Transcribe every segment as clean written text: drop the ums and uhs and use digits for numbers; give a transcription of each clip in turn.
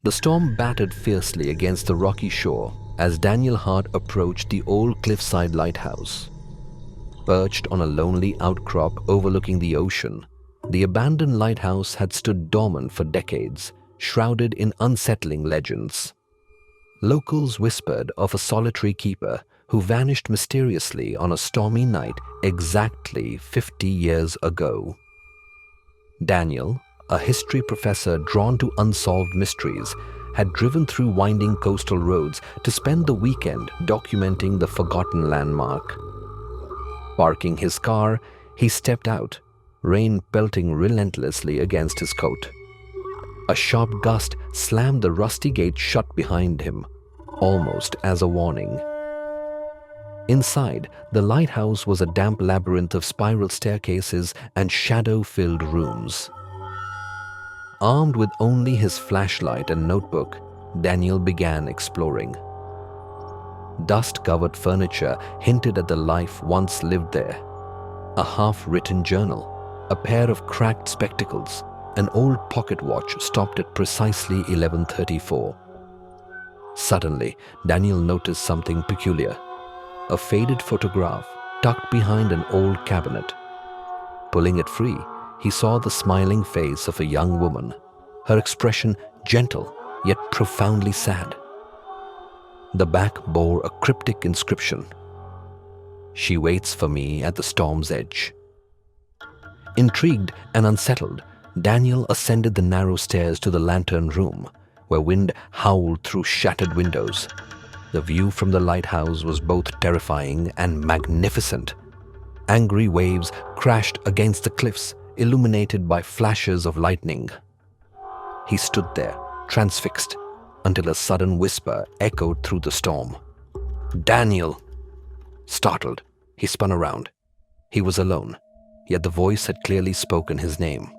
The storm battered fiercely against the rocky shore as Daniel Hart approached the old Cliffside Lighthouse. Perched on a lonely outcrop overlooking the ocean, the abandoned lighthouse had stood dormant for decades, shrouded in unsettling legends. Locals whispered of a solitary keeper who vanished mysteriously on a stormy night exactly 50 years ago. Daniel, a history professor drawn to unsolved mysteries, had driven through winding coastal roads to spend the weekend documenting the forgotten landmark. Parking his car, he stepped out, rain pelting relentlessly against his coat. A sharp gust slammed the rusty gate shut behind him, almost as a warning. Inside, the lighthouse was a damp labyrinth of spiral staircases and shadow-filled rooms. Armed with only his flashlight and notebook, Daniel began exploring. Dust-covered furniture hinted at the life once lived there. A half-written journal, a pair of cracked spectacles, an old pocket watch stopped at precisely 11:34. Suddenly, Daniel noticed something peculiar. A faded photograph tucked behind an old cabinet. Pulling it free, he saw the smiling face of a young woman, her expression gentle yet profoundly sad. The back bore a cryptic inscription: "She waits for me at the storm's edge." Intrigued and unsettled, Daniel ascended the narrow stairs to the lantern room, where wind howled through shattered windows. The view from the lighthouse was both terrifying and magnificent. Angry waves crashed against the cliffs, illuminated by flashes of lightning. He stood there, transfixed, until a sudden whisper echoed through the storm. "Daniel!" Startled, he spun around. He was alone, yet the voice had clearly spoken his name.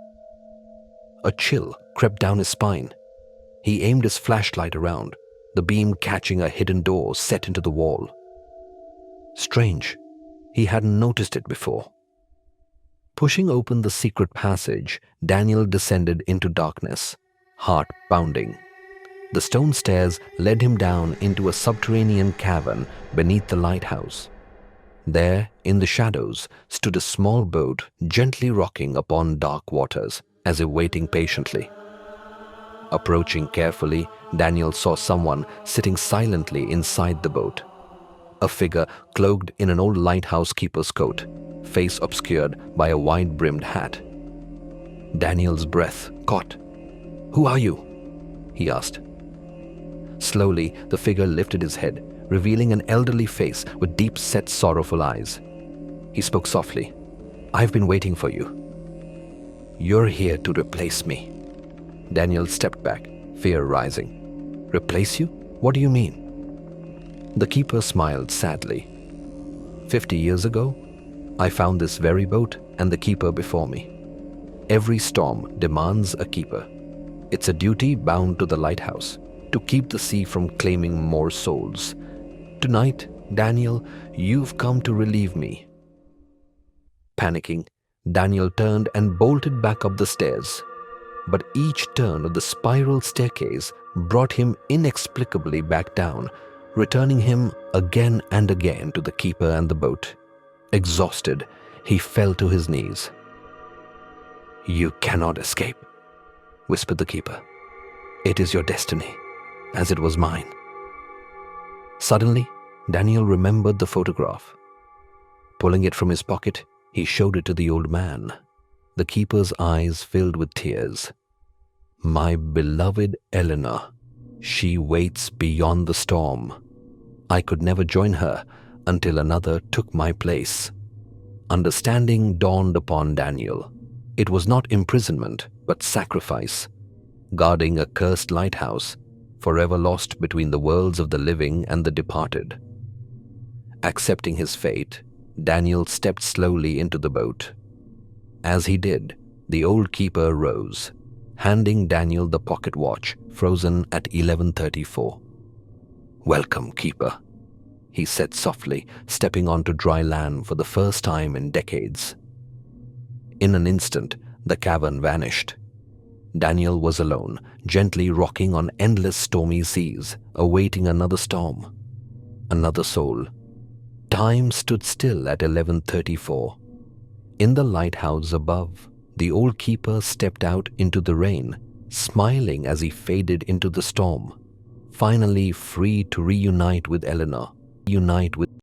A chill crept down his spine. He aimed his flashlight around, the beam catching a hidden door set into the wall. Strange, he hadn't noticed it before. Pushing open the secret passage, Daniel descended into darkness, heart pounding. The stone stairs led him down into a subterranean cavern beneath the lighthouse. There, in the shadows, stood a small boat gently rocking upon dark waters, as if waiting patiently. Approaching carefully, Daniel saw someone sitting silently inside the boat. A figure cloaked in an old lighthouse keeper's coat, face obscured by a wide-brimmed hat. Daniel's breath caught. "Who are you?" he asked. Slowly, the figure lifted his head, revealing an elderly face with deep-set, sorrowful eyes. He spoke softly. "I've been waiting for you." "You're here to replace me." Daniel stepped back, fear rising. "Replace you? What do you mean?" The keeper smiled sadly. 50 years ago, I found this very boat and the keeper before me. Every storm demands a keeper. It's a duty bound to the lighthouse, to keep the sea from claiming more souls. Tonight, Daniel, you've come to relieve me." Panicking, Daniel turned and bolted back up the stairs. But each turn of the spiral staircase brought him inexplicably back down, returning him again and again to the keeper and the boat. Exhausted, he fell to his knees. "You cannot escape," whispered the keeper. "It is your destiny, as it was mine." Suddenly, Daniel remembered the photograph. Pulling it from his pocket, he showed it to the old man. The keeper's eyes filled with tears. "My beloved Eleanor, she waits beyond the storm. I could never join her until another took my place." Understanding dawned upon Daniel. It was not imprisonment, but sacrifice. Guarding a cursed lighthouse, forever lost between the worlds of the living and the departed. Accepting his fate, Daniel stepped slowly into the boat. As he did, the old keeper rose, handing Daniel the pocket watch frozen at 11:34. "Welcome, keeper," he said softly, stepping onto dry land for the first time in decades. In an instant, the cavern vanished. Daniel was alone, gently rocking on endless stormy seas, awaiting another storm, another soul. Time stood still at 11:34. In the lighthouse above, the old keeper stepped out into the rain, smiling as he faded into the storm, finally free to reunite with Eleanor, unite with